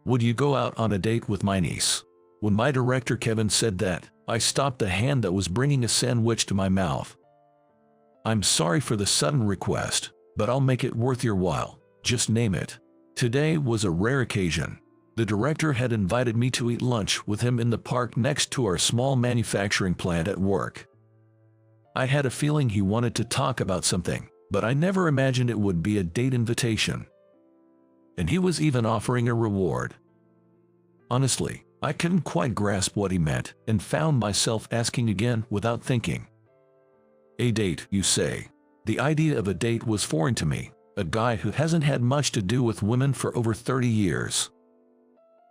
Would you go out on a date with my niece? When my director Kevin said that, I stopped the hand that was bringing a sandwich to my mouth. I'm sorry for the sudden request, but I'll make it worth your while. Just name it. Today was a rare occasion. The director had invited me to eat lunch with him in the park next to our small manufacturing plant at work. I had a feeling he wanted to talk about something, but I never imagined it would be a date invitation. And he was even offering a reward. Honestly, I couldn't quite grasp what he meant and found myself asking again without thinking. A date, you say? The idea of a date was foreign to me, a guy who hasn't had much to do with women for over 30 years.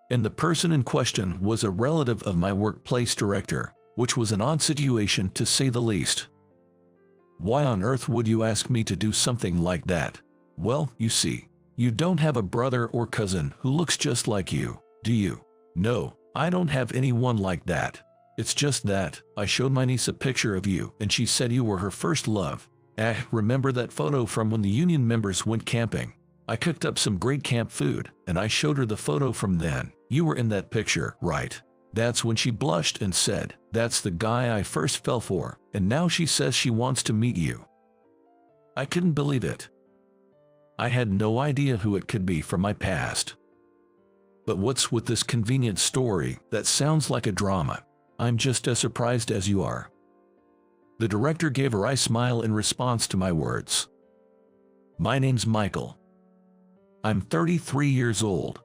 And the person in question was a relative of my workplace director, which was an odd situation to say the least. Why on earth would you ask me to do something like that? Well, you see, you don't have a brother or cousin who looks just like you, do you? No, I don't have anyone like that. It's just that I showed my niece a picture of you and she said you were her first love. Remember that photo from when the union members went camping? I cooked up some great camp food and I showed her the photo from then. You were in that picture, right? That's when she blushed and said, "That's the guy I first fell for," and now she says she wants to meet you. I couldn't believe it. I had no idea who it could be from my past. But what's with this convenient story that sounds like a drama? I'm just as surprised as you are. The director gave a wry smile in response to my words. My name's Michael. I'm 33 years old.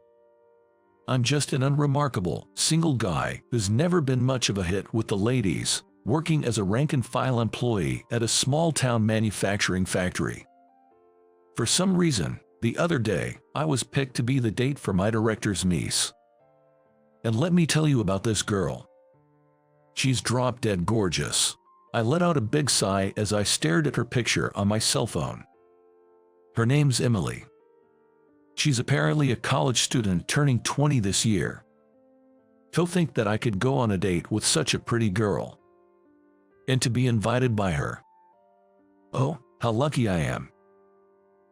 I'm just an unremarkable, single guy who's never been much of a hit with the ladies, working as a rank-and-file employee at a small-town manufacturing factory. For some reason, the other day, I was picked to be the date for my director's niece. And let me tell you about this girl. She's drop-dead gorgeous. I let out a big sigh as I stared at her picture on my cell phone. Her name's Emily. She's apparently a college student turning 20 this year. To think that I could go on a date with such a pretty girl. And to be invited by her. Oh, how lucky I am.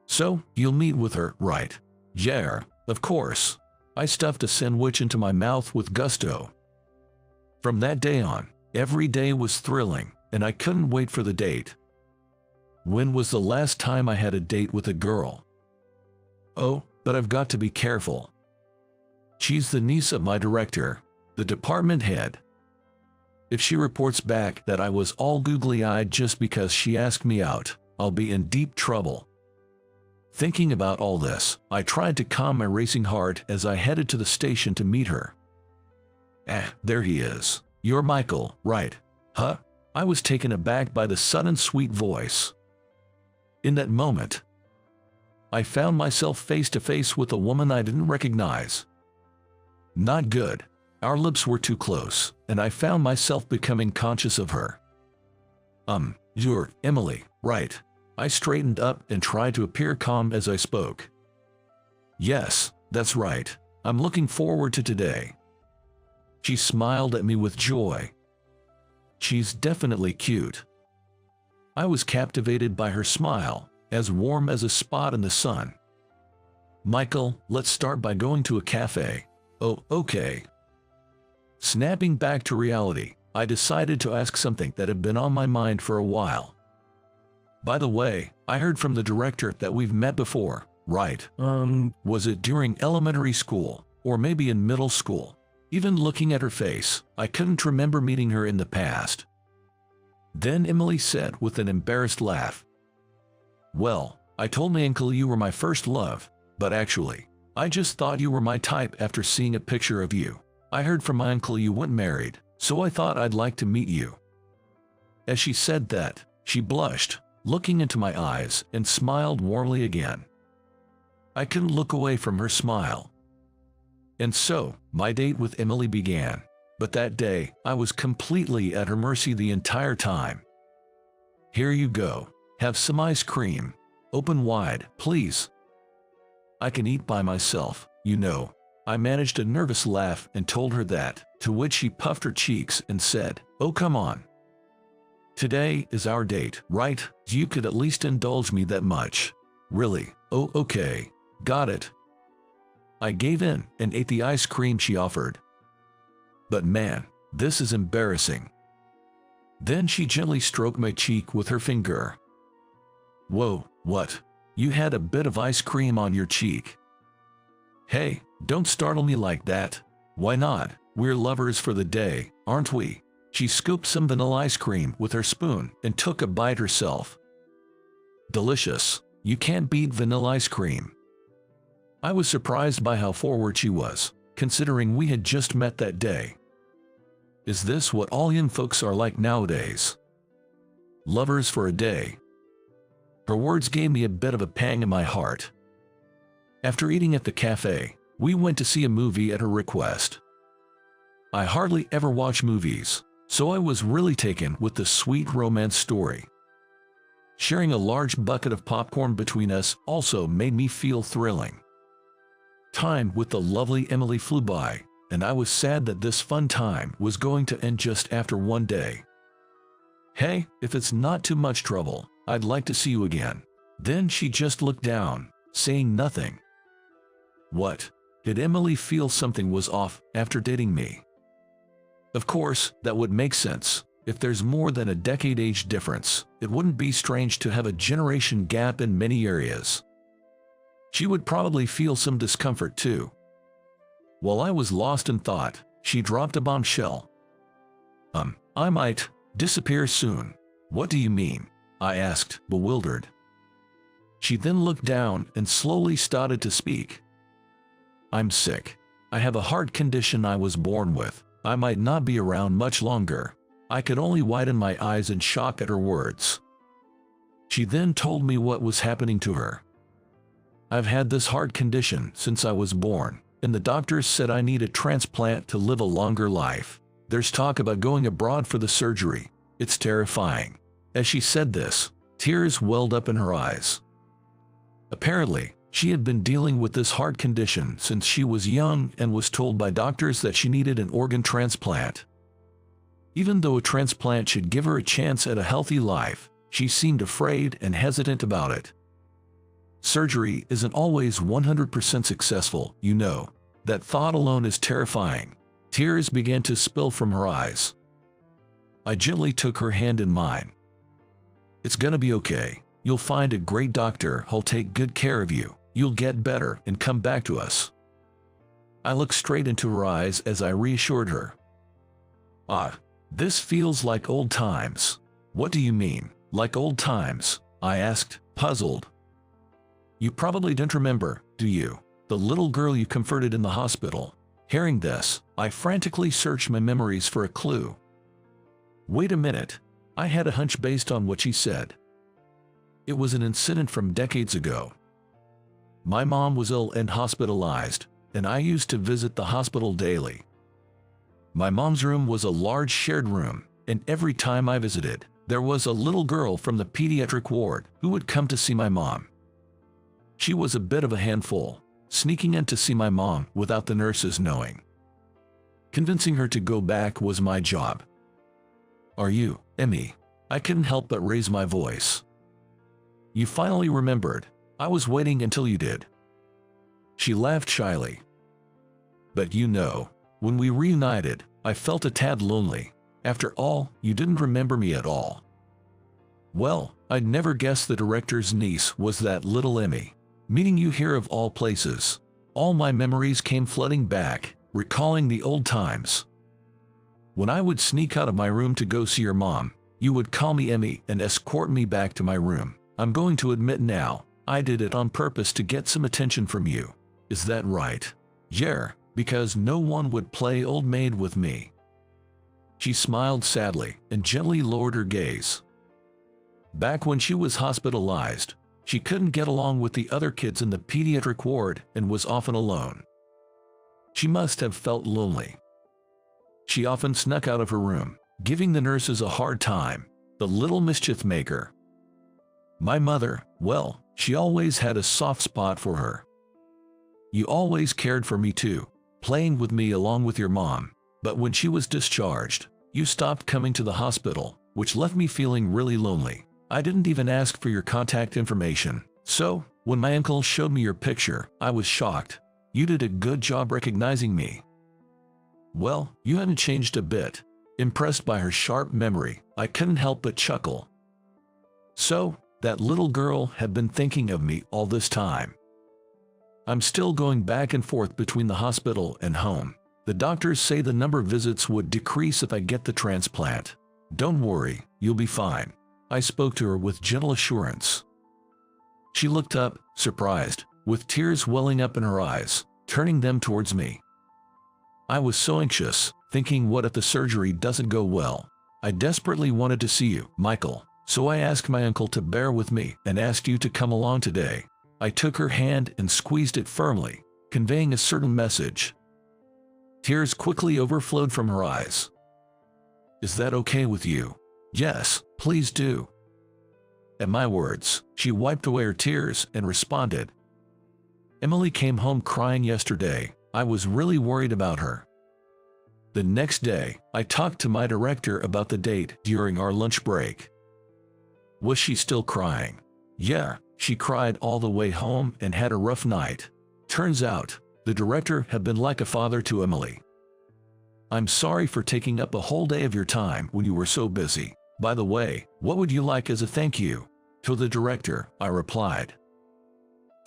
So, you'll meet with her, right? Yeah, of course. I stuffed a sandwich into my mouth with gusto. From that day on, every day was thrilling, and I couldn't wait for the date. When was the last time I had a date with a girl? Oh, but I've got to be careful. She's the niece of my director, the department head. If she reports back that I was all googly-eyed just because she asked me out, I'll be in deep trouble. Thinking about all this, I tried to calm my racing heart as I headed to the station to meet her. There he is. You're Michael, right? Huh? I was taken aback by the sudden sweet voice. In that moment, I found myself face to face with a woman I didn't recognize. Not good. Our lips were too close, and I found myself becoming conscious of her. You're Emily, right? I straightened up and tried to appear calm as I spoke. Yes, that's right. I'm looking forward to today. She smiled at me with joy. She's definitely cute. I was captivated by her smile, as warm as a spot in the sun. Michael, let's start by going to a cafe. Oh, okay. Snapping back to reality, I decided to ask something that had been on my mind for a while. By the way, I heard from the director that we've met before, right? Was it during elementary school, or maybe in middle school? Even looking at her face, I couldn't remember meeting her in the past. Then Emily said with an embarrassed laugh, "Well, I told my uncle you were my first love, but actually, I just thought you were my type after seeing a picture of you. I heard from my uncle you weren't married, so I thought I'd like to meet you." As she said that, she blushed, looking into my eyes, and smiled warmly again. I couldn't look away from her smile. And so, my date with Emily began, but that day, I was completely at her mercy the entire time. "Here you go. Have some ice cream. Open wide, please." "I can eat by myself, you know." I managed a nervous laugh and told her that, to which she puffed her cheeks and said, "Oh, come on. Today is our date, right? You could at least indulge me that much." "Really? Oh, okay. Got it." I gave in and ate the ice cream she offered. But man, this is embarrassing. Then she gently stroked my cheek with her finger. Whoa, what? You had a bit of ice cream on your cheek. Hey, don't startle me like that. Why not? We're lovers for the day, aren't we? She scooped some vanilla ice cream with her spoon and took a bite herself. Delicious. You can't beat vanilla ice cream. I was surprised by how forward she was, considering we had just met that day. Is this what all young folks are like nowadays? Lovers for a day. Her words gave me a bit of a pang in my heart. After eating at the cafe, we went to see a movie at her request. I hardly ever watch movies, so I was really taken with the sweet romance story. Sharing a large bucket of popcorn between us also made me feel thrilling. Time with the lovely Emily flew by, and I was sad that this fun time was going to end just after one day. Hey, if it's not too much trouble, I'd like to see you again. Then she just looked down, saying nothing. What? Did Emily feel something was off after dating me? Of course, that would make sense. If there's more than a decade age difference, it wouldn't be strange to have a generation gap in many areas. She would probably feel some discomfort too. While I was lost in thought, she dropped a bombshell. I might disappear soon. What do you mean? I asked, bewildered. She then looked down and slowly started to speak. I'm sick. I have a heart condition I was born with. I might not be around much longer. I could only widen my eyes in shock at her words. She then told me what was happening to her. I've had this heart condition since I was born, and the doctors said I need a transplant to live a longer life. There's talk about going abroad for the surgery. It's terrifying. As she said this, tears welled up in her eyes. Apparently, she had been dealing with this heart condition since she was young and was told by doctors that she needed an organ transplant. Even though a transplant should give her a chance at a healthy life, she seemed afraid and hesitant about it. Surgery isn't always 100% successful, you know. That thought alone is terrifying. Tears began to spill from her eyes. I gently took her hand in mine. It's gonna be okay. You'll find a great doctor who'll take good care of you. You'll get better and come back to us. I looked straight into her eyes as I reassured her. This feels like old times. What do you mean, like old times? I asked, puzzled. You probably don't remember, do you? The little girl you comforted in the hospital. Hearing this, I frantically searched my memories for a clue. Wait a minute. I had a hunch based on what she said. It was an incident from decades ago. My mom was ill and hospitalized, and I used to visit the hospital daily. My mom's room was a large shared room, and every time I visited, there was a little girl from the pediatric ward who would come to see my mom. She was a bit of a handful, sneaking in to see my mom without the nurses knowing. Convincing her to go back was my job. Are you, Emmy? I couldn't help but raise my voice. You finally remembered. I was waiting until you did. She laughed shyly. But you know, when we reunited, I felt a tad lonely. After all, you didn't remember me at all. Well, I'd never guessed the director's niece was that little Emmy. Meeting you here of all places. All my memories came flooding back, recalling the old times. When I would sneak out of my room to go see your mom, you would call me Emmy and escort me back to my room. I'm going to admit now, I did it on purpose to get some attention from you. Is that right? Yeah, because no one would play old maid with me. She smiled sadly and gently lowered her gaze. Back when she was hospitalized, she couldn't get along with the other kids in the pediatric ward and was often alone. She must have felt lonely. She often snuck out of her room, giving the nurses a hard time, the little mischief maker. My mother, well, she always had a soft spot for her. You always cared for me too, playing with me along with your mom, but when she was discharged, you stopped coming to the hospital, which left me feeling really lonely. I didn't even ask for your contact information, so when my uncle showed me your picture, I was shocked. You did a good job recognizing me." "Well, you haven't changed a bit." Impressed by her sharp memory, I couldn't help but chuckle. So, that little girl had been thinking of me all this time. I'm still going back and forth between the hospital and home. The doctors say the number of visits would decrease if I get the transplant. "Don't worry, you'll be fine." I spoke to her with gentle assurance. She looked up, surprised, with tears welling up in her eyes, turning them towards me. I was so anxious, thinking, what if the surgery doesn't go well? I desperately wanted to see you, Michael, so I asked my uncle to bear with me and asked you to come along today. I took her hand and squeezed it firmly, conveying a certain message. Tears quickly overflowed from her eyes. "Is that okay with you?" "Yes, please do." At my words, she wiped away her tears and responded, "Emily came home crying yesterday. I was really worried about her." The next day, I talked to my director about the date during our lunch break. Was she still crying? Yeah, she cried all the way home and had a rough night. Turns out, the director had been like a father to Emily. "I'm sorry for taking up a whole day of your time when you were so busy. By the way, what would you like as a thank you?" To the director, I replied.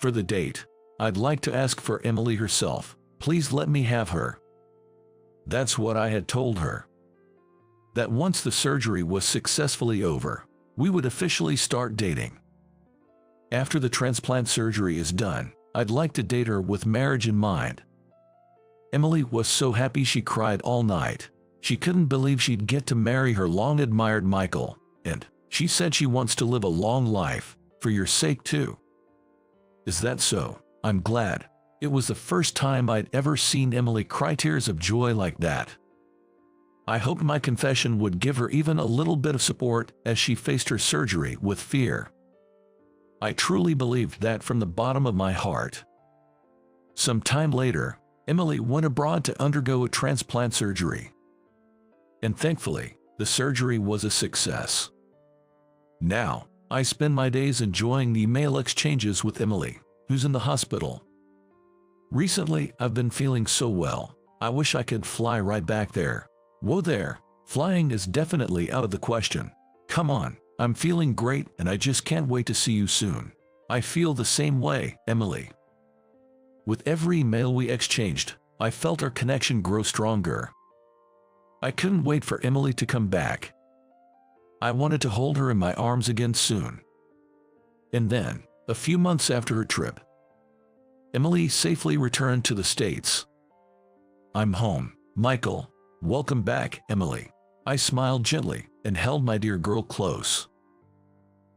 "For the date, I'd like to ask for Emily herself. Please let me have her." That's what I had told her. That once the surgery was successfully over, we would officially start dating. After the transplant surgery is done, I'd like to date her with marriage in mind. Emily was so happy she cried all night. She couldn't believe she'd get to marry her long-admired Michael, and she said she wants to live a long life, for your sake too. Is that so? I'm glad. It was the first time I'd ever seen Emily cry tears of joy like that. I hoped my confession would give her even a little bit of support as she faced her surgery with fear. I truly believed that from the bottom of my heart. Some time later, Emily went abroad to undergo a transplant surgery. And thankfully, the surgery was a success. Now, I spend my days enjoying the email exchanges with Emily, who's in the hospital. Recently, I've been feeling so well. I wish I could fly right back there. Whoa there, flying is definitely out of the question. Come on, I'm feeling great and I just can't wait to see you soon. I feel the same way, Emily. With every email we exchanged, I felt our connection grow stronger. I couldn't wait for Emily to come back. I wanted to hold her in my arms again soon. And then, a few months after her trip, Emily safely returned to the States. "I'm home, Michael. Welcome back, Emily." I smiled gently and held my dear girl close.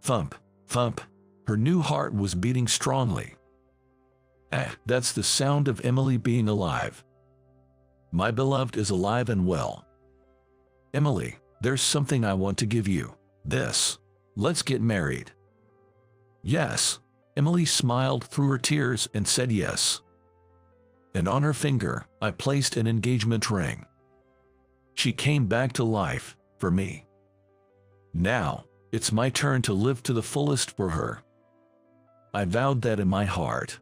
Thump, thump. Her new heart was beating strongly. That's the sound of Emily being alive. My beloved is alive and well. "Emily, there's something I want to give you. This. Let's get married." "Yes." Emily smiled through her tears and said yes. And on her finger, I placed an engagement ring. She came back to life, for me. Now, it's my turn to live to the fullest for her. I vowed that in my heart.